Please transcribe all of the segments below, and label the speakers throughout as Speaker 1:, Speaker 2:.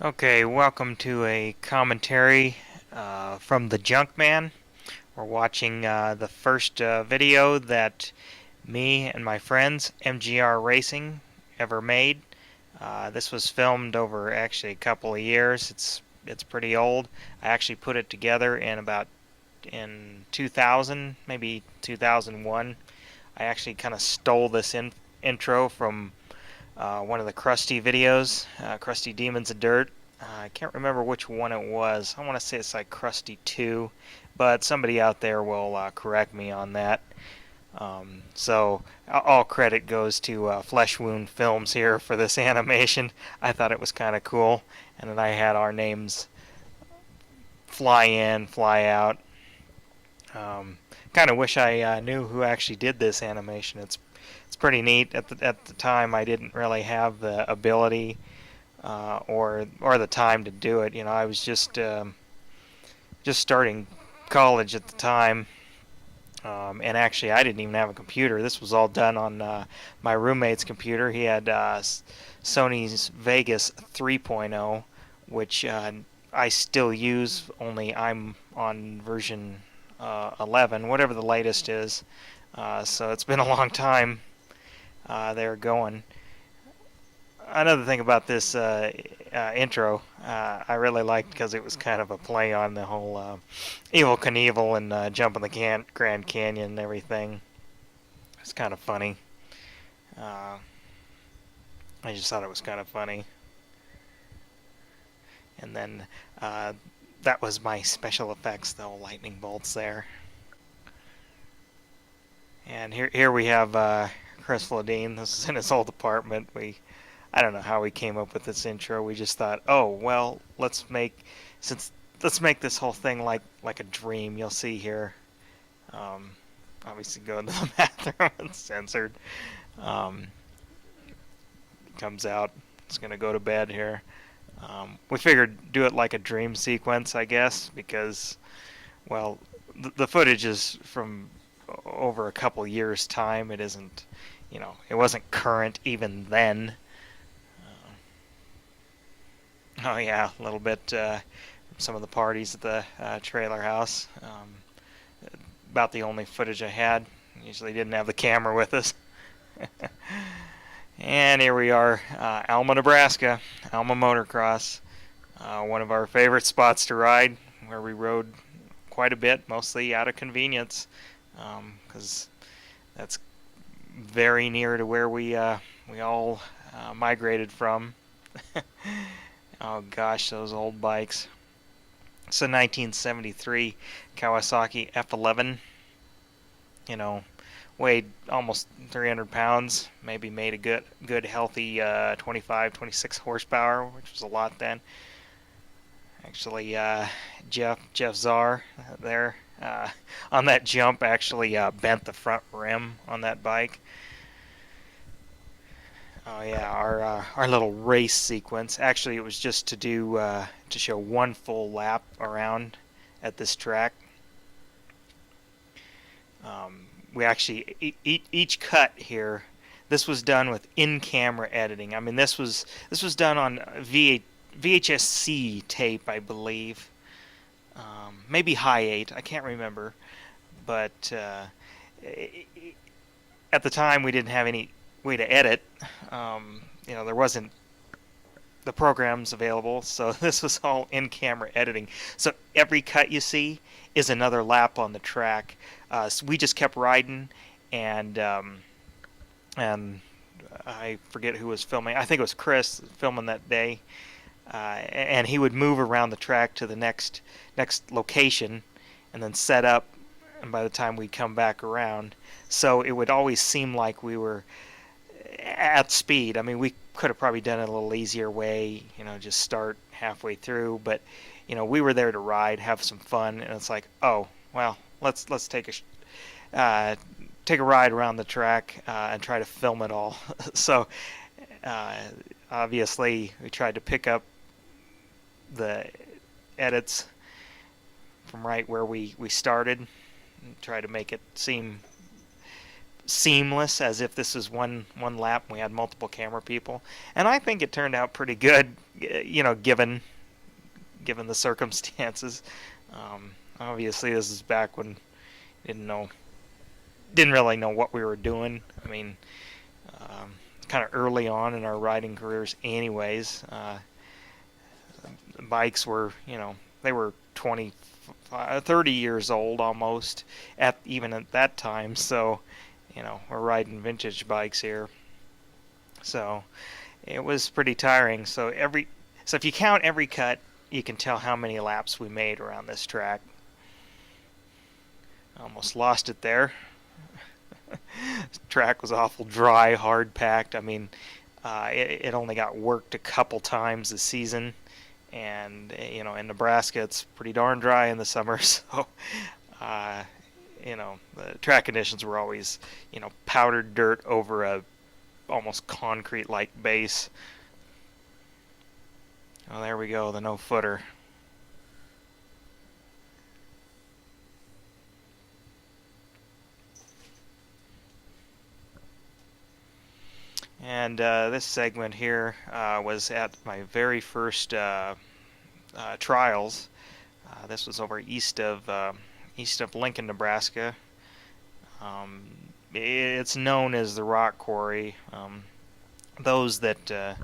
Speaker 1: Okay, welcome to a commentary from the Junkman. We're watching the first video that me and my friends, MGR Racing, ever made. This was filmed over actually a couple of years. It's pretty old. I actually put it together in 2000, maybe 2001. I actually kind of stole this intro from one of the Krusty videos, Krusty Demons of Dirt. I can't remember which one it was. I want to say it's like Krusty 2, but somebody out there will correct me on that. So all credit goes to Flesh Wound Films here for this animation. I thought it was kind of cool, and then I had our names fly in, fly out. Kind of wish I knew who actually did this animation. It's pretty neat. At the time, I didn't really have the ability or the time to do it. I was just starting college at the time, and actually, I didn't even have a computer. This was all done on my roommate's computer. He had Sony's Vegas 3.0, which I still use. Only I'm on version 11, whatever the latest is. So it's been a long time they're going. Another thing about this intro, I really liked because it was kind of a play on the whole Evel Knievel and jumping the Grand Canyon and everything. It's kind of funny. Uh, I just thought it was kind of funny. And then that was my special effects, the lightning bolts there. And here we have Chris Flodine. This is in his old apartment. I don't know how we came up with this intro. We just thought, oh well, since let's make this whole thing like a dream. You'll see here. Um, Obviously, go into the bathroom. It's censored. Um, Comes out. It's gonna go to bed here. We figured do it like a dream sequence, I guess, because well, the footage is from over a couple years' time. It isn't, it wasn't current even then. Oh yeah, a little bit from some of the parties at the trailer house. About the only footage I had. Usually didn't have the camera with us. And here we are, Alma, Nebraska, Alma Motocross. One of our favorite spots to ride, where we rode quite a bit, mostly out of convenience, because that's very near to where we all migrated from. Oh gosh, those old bikes. It's a 1973 Kawasaki F11. You know, weighed almost 300 pounds. Maybe made a good healthy 25, 26 horsepower, which was a lot then. Actually, Jeff Czar there on that jump actually bent the front rim on that bike. Oh yeah, our little race sequence. Actually, it was just to show one full lap around at this track. We actually each cut here. This was done with in-camera editing. I mean, this was done on VHS-C tape, I believe. Maybe high 8. I can't remember, but at the time we didn't have any way to edit. There wasn't the programs available, so this was all in-camera editing. So every cut you see is another lap on the track. So we just kept riding, and I forget who was filming. I think it was Chris filming that day, and he would move around the track to the next location, and then set up. And by the time we'd come back around, so it would always seem like we were at speed. I mean, we could have probably done it a little easier way, just start halfway through. But we were there to ride, have some fun, and it's like, oh well, let's take a ride around the track and try to film it all. So uh, obviously, we tried to pick up the edits from right where we started, and try to make it seem seamless as if this is one lap and we had multiple camera people. And I think it turned out pretty good, given the circumstances. Obviously, this is back when didn't know didn't really know what we were doing. I mean, kind of early on in our riding careers, anyways. Bikes were, they were 30 years old almost even at that time. So, we're riding vintage bikes here. So it was pretty tiring. So if you count every cut, you can tell how many laps we made around this track. Almost lost it there. The track was awful dry, hard packed. I mean, it only got worked a couple times this season, and in Nebraska it's pretty darn dry in the summer. So, the track conditions were always, powdered dirt over a almost concrete-like base. Oh, there we go, the no-footer. And this segment here was at my very first trials. This was over east of Lincoln, Nebraska. It's known as the Rock Quarry. Those that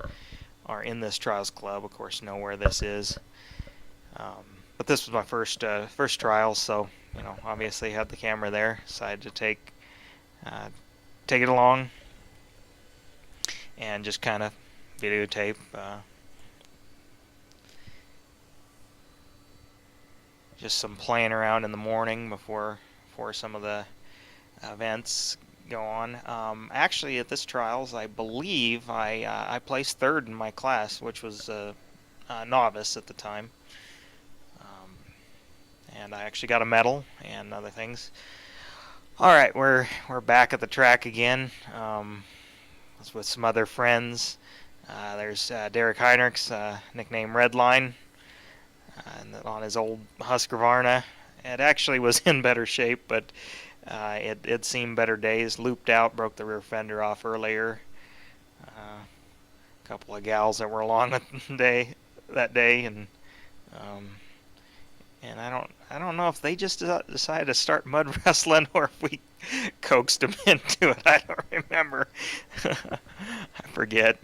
Speaker 1: are in this trials club, of course, know where this is. But this was my first trials, so obviously had the camera there. Decided to take it along and just kind of videotape. Just some playing around in the morning before some of the events go on. Actually, at this trials, I believe I placed third in my class, which was a novice at the time. And I actually got a medal and other things. All right, we're back at the track again. Was with some other friends. There's Derek Heinrichs, nicknamed Redline, and on his old Husqvarna. It actually was in better shape, but it'd seen better days. Looped out, broke the rear fender off earlier. A couple of gals that were along that day, and I don't know if they just decided to start mud wrestling or if we coaxed them into it. I don't remember. I forget.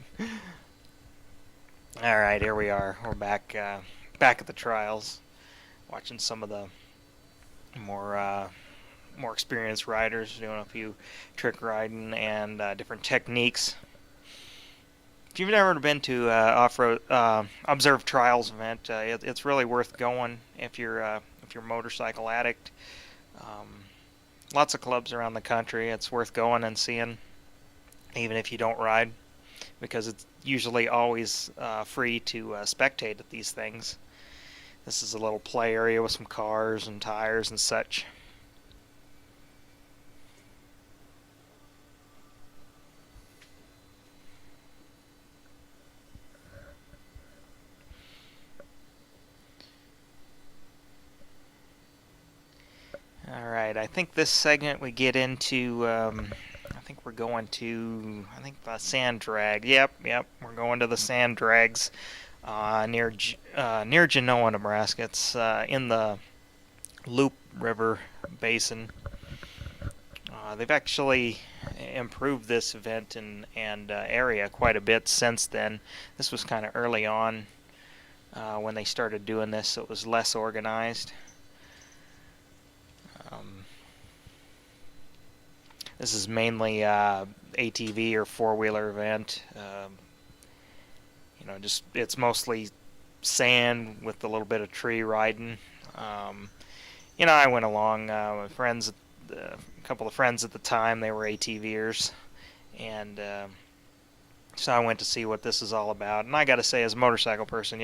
Speaker 1: All right, here we are. We're back at the trials, watching some of the more experienced riders doing a few trick riding and different techniques. If you've never been to off-road observed trials event, it's really worth going if you're a motorcycle addict. Lots of clubs around the country. It's worth going and seeing, even if you don't ride, because it's usually always free to spectate at these things. This is a little play area with some cars and tires and such. Alright, I think this segment we get into, I think we're going to, the sand drag. Yep, we're going to the sand drags near Genoa, Nebraska. It's in the Loup River Basin. They've actually improved this event and area quite a bit since then. This was kind of early on when they started doing this, so it was less organized. This is mainly ATV or four-wheeler event. It's mostly sand with a little bit of tree riding. I went along with friends, a couple of friends at the time. They were ATVers, and so I went to see what this is all about. And I got to say, as a motorcycle person,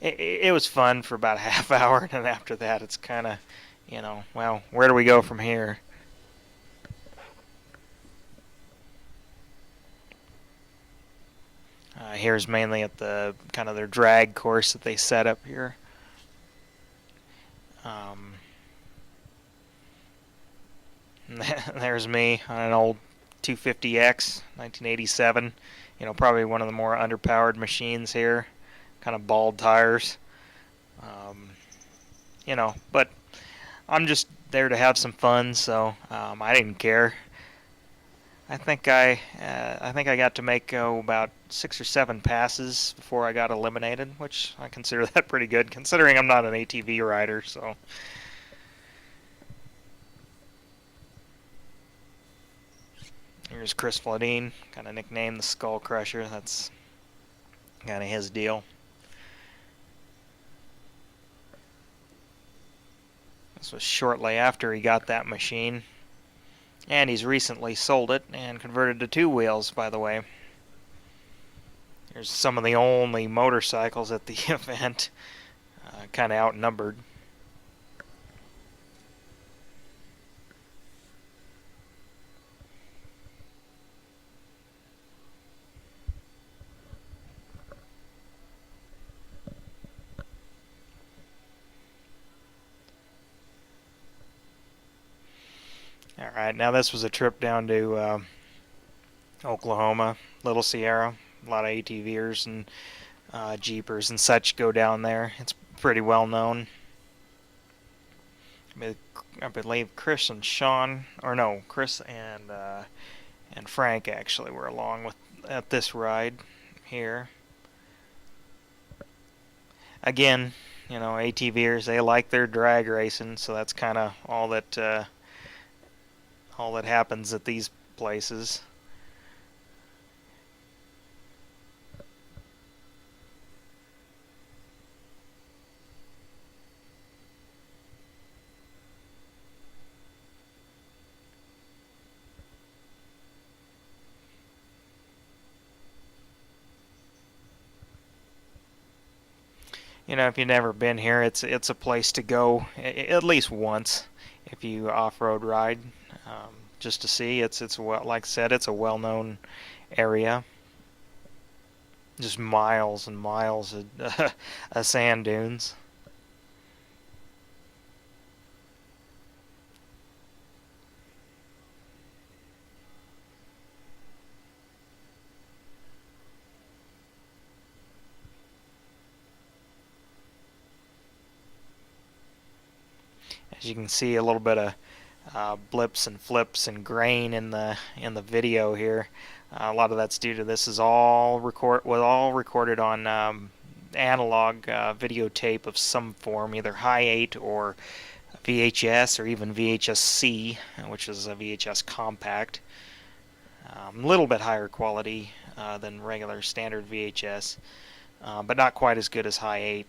Speaker 1: it was fun for about a half hour, and then after that, it's kind of, well, where do we go from here? Here's mainly at the kind of their drag course that they set up here. There's me on an old 250X, 1987. Probably one of the more underpowered machines here. Kind of bald tires. Um, but I'm just there to have some fun, so I didn't care. I think I got to make about 6 or 7 passes before I got eliminated, which I consider that pretty good, considering I'm not an ATV rider. So here's Chris Fladine, kind of nicknamed the Skull Crusher. That's kind of his deal. This was shortly after he got that machine, and he's recently sold it and converted to 2 wheels, by the way. Here's some of the only motorcycles at the event, kind of outnumbered. All right, now this was a trip down to Oklahoma, Little Sierra. A lot of ATVers and Jeepers and such go down there. It's pretty well known. I believe Chris and Sean, or no, Chris and Frank actually were along with at this ride here. Again, ATVers, they like their drag racing, so that's kind of all that happens at these places. If you've never been here, it's a place to go at least once if you off-road ride, just to see. It's well, like I said, it's a well-known area. Just miles and miles of sand dunes. As you can see, a little bit of blips and flips and grain in the video here. A lot of that's due to this is all recorded on analog videotape of some form, either high 8 or VHS or even VHS-C, which is a VHS compact. A little bit higher quality than regular standard VHS, but not quite as good as high 8.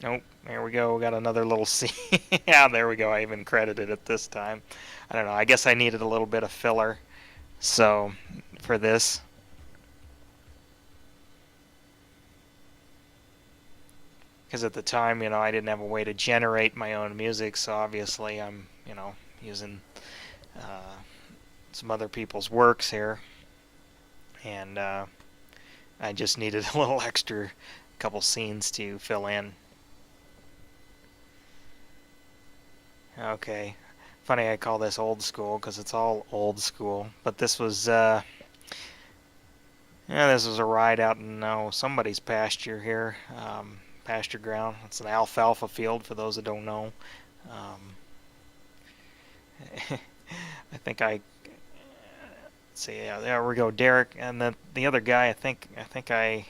Speaker 1: Nope, there we go. We got another little C. Yeah, there we go. I even credited it this time. I don't know. I guess I needed a little bit of filler. So, for this. Because at the time, I didn't have a way to generate my own music, so obviously I'm, using uh, some other people's works here. And I just needed a little extra couple scenes to fill in. Okay. Funny I call this old school because it's all old school. But this was a ride out in somebody's pasture here, pasture ground. It's an alfalfa field for those that don't know. Um, I think let's see, yeah, there we go, Derek, and then the other guy. I think I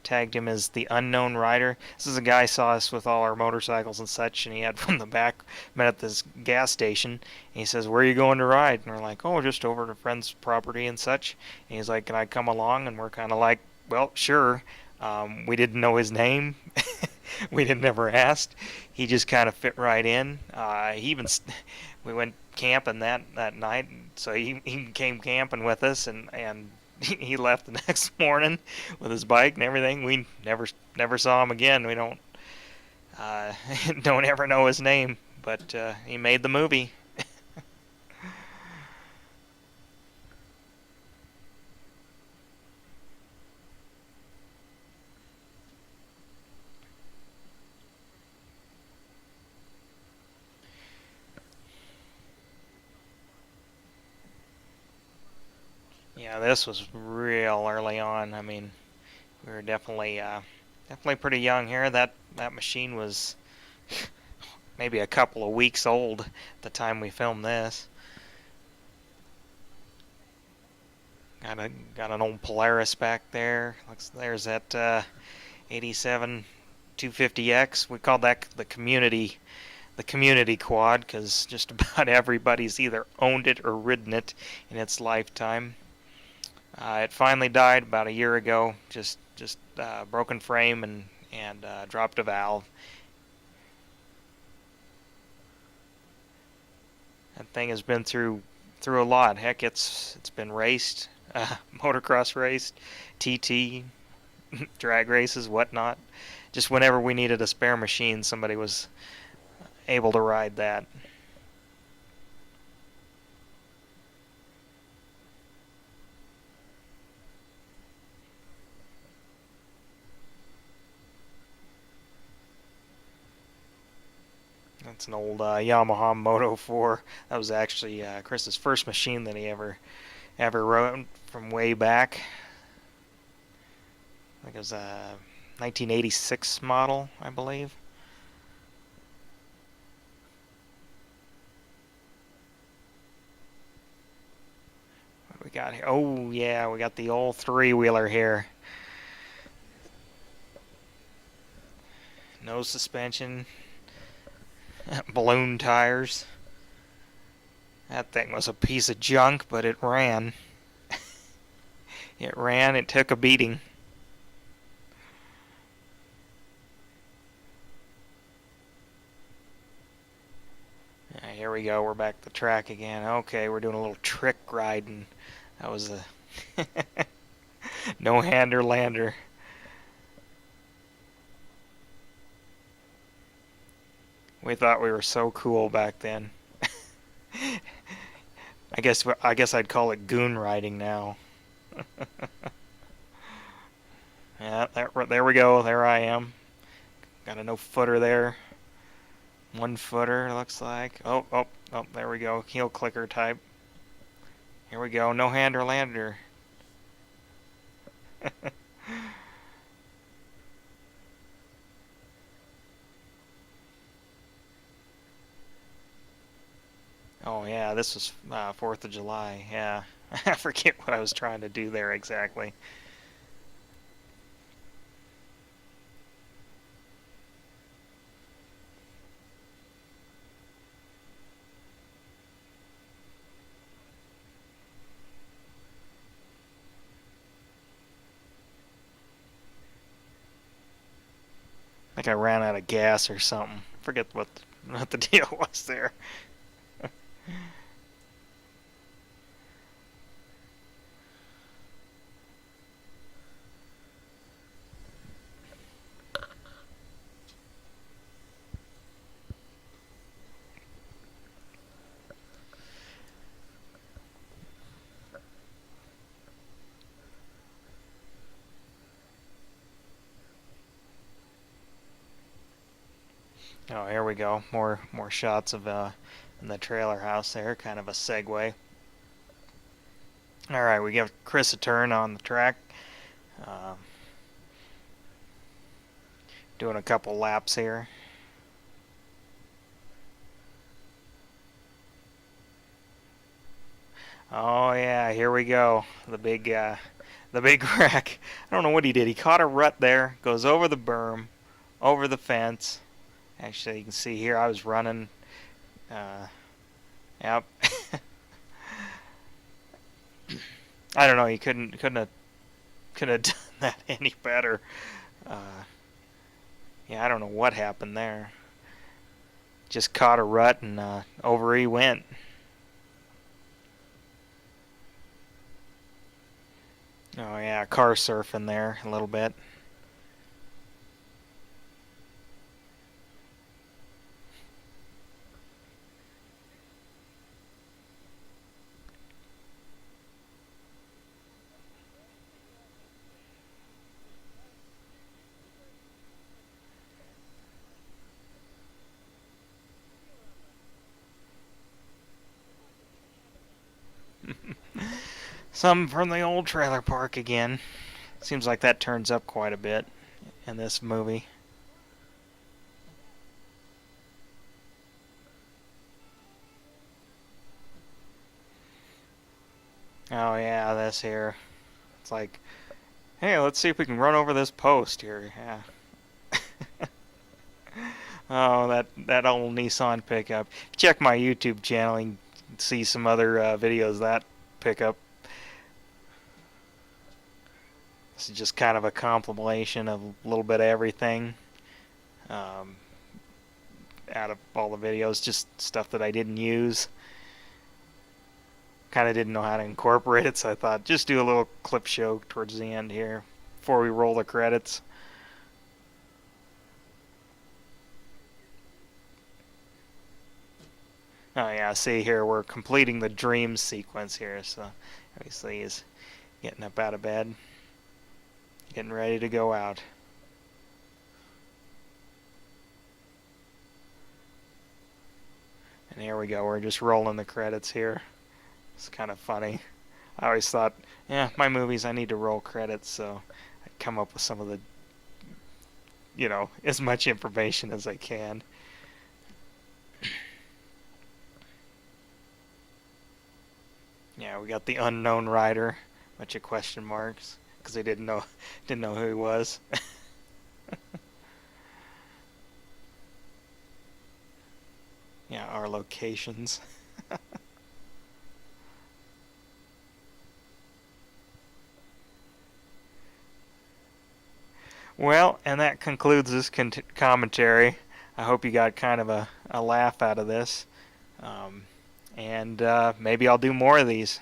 Speaker 1: tagged him as the unknown rider. This is a guy saw us with all our motorcycles and such, and he had from the back met at this gas station. And he says, "Where are you going to ride?" And we're like, "Oh, just over to a friend's property and such." And he's like, "Can I come along?" And we're kind of like, "Well, sure." We didn't know his name. We didn't ever asked. He just kind of fit right in. We went camping that night, so he came camping with us, and he left the next morning with his bike and everything. We never saw him again. We don't ever know his name, but he made the movie. Yeah, this was real early on. I mean, we were definitely pretty young here. That machine was maybe a couple of weeks old at the time we filmed this. Got an old Polaris back there. There's that 87 250X. We called that the community quad because just about everybody's either owned it or ridden it in its lifetime. It finally died about a year ago. Just broken frame and dropped a valve. That thing has been through a lot. Heck, it's been raced, motocross raced, TT, drag races, whatnot. Just whenever we needed a spare machine, somebody was able to ride that. That's an old Yamaha Moto 4. That was actually Chris's first machine that he ever rode from way back. I think it was a 1986 model, I believe. What do we got here? Oh yeah, we got the old three-wheeler here. No suspension, balloon tires. That thing was a piece of junk, but it ran. It ran, it took a beating. Here we go, we're back to the track again. Okay, we're doing a little trick riding. That was a no hander lander. We thought we were so cool back then. I guess I'd call it goon riding now. Yeah, there we go. There I am. Got a no footer there. 1 footer looks like. Oh, there we go. Heel clicker type. Here we go. No hander lander. Oh yeah, this was 4th of July. Yeah, I forget what I was trying to do there exactly. I think I ran out of gas or something. Forget what the deal was there. Oh, here we go. More shots of in the trailer house there. Kind of a segue. All right, we give Chris a turn on the track. Uh, Doing a couple laps here. Oh yeah, here we go. The big wreck. I don't know what he did. He caught a rut there. Goes over the berm, over the fence. Actually, you can see here I was running. Uh, yep. I don't know. He couldn't have done that any better. Uh, yeah, I don't know what happened there. Just caught a rut and over he went. Oh yeah, car surfing there a little bit. Some from the old trailer park again. Seems like that turns up quite a bit in this movie. Oh yeah, this here. It's like, hey, let's see if we can run over this post here. Yeah. Oh, that old Nissan pickup. Check my YouTube channel and see some other videos of that pickup. This is just kind of a compilation of a little bit of everything. Um, Out of all the videos, just stuff that I didn't use. Kind of didn't know how to incorporate it, so I thought just do a little clip show towards the end here before we roll the credits. Oh yeah, see here we're completing the dream sequence here, so obviously he's getting up out of bed, getting ready to go out. And here we go, we're just rolling the credits here. It's kind of funny. I always thought, yeah, my movies I need to roll credits, so I'd come up with some of the, as much information as I can. Yeah, we got the unknown rider, bunch of question marks because they didn't know who he was. Yeah, our locations. Well, and that concludes this commentary. I hope you got kind of a laugh out of this. Um, and maybe I'll do more of these.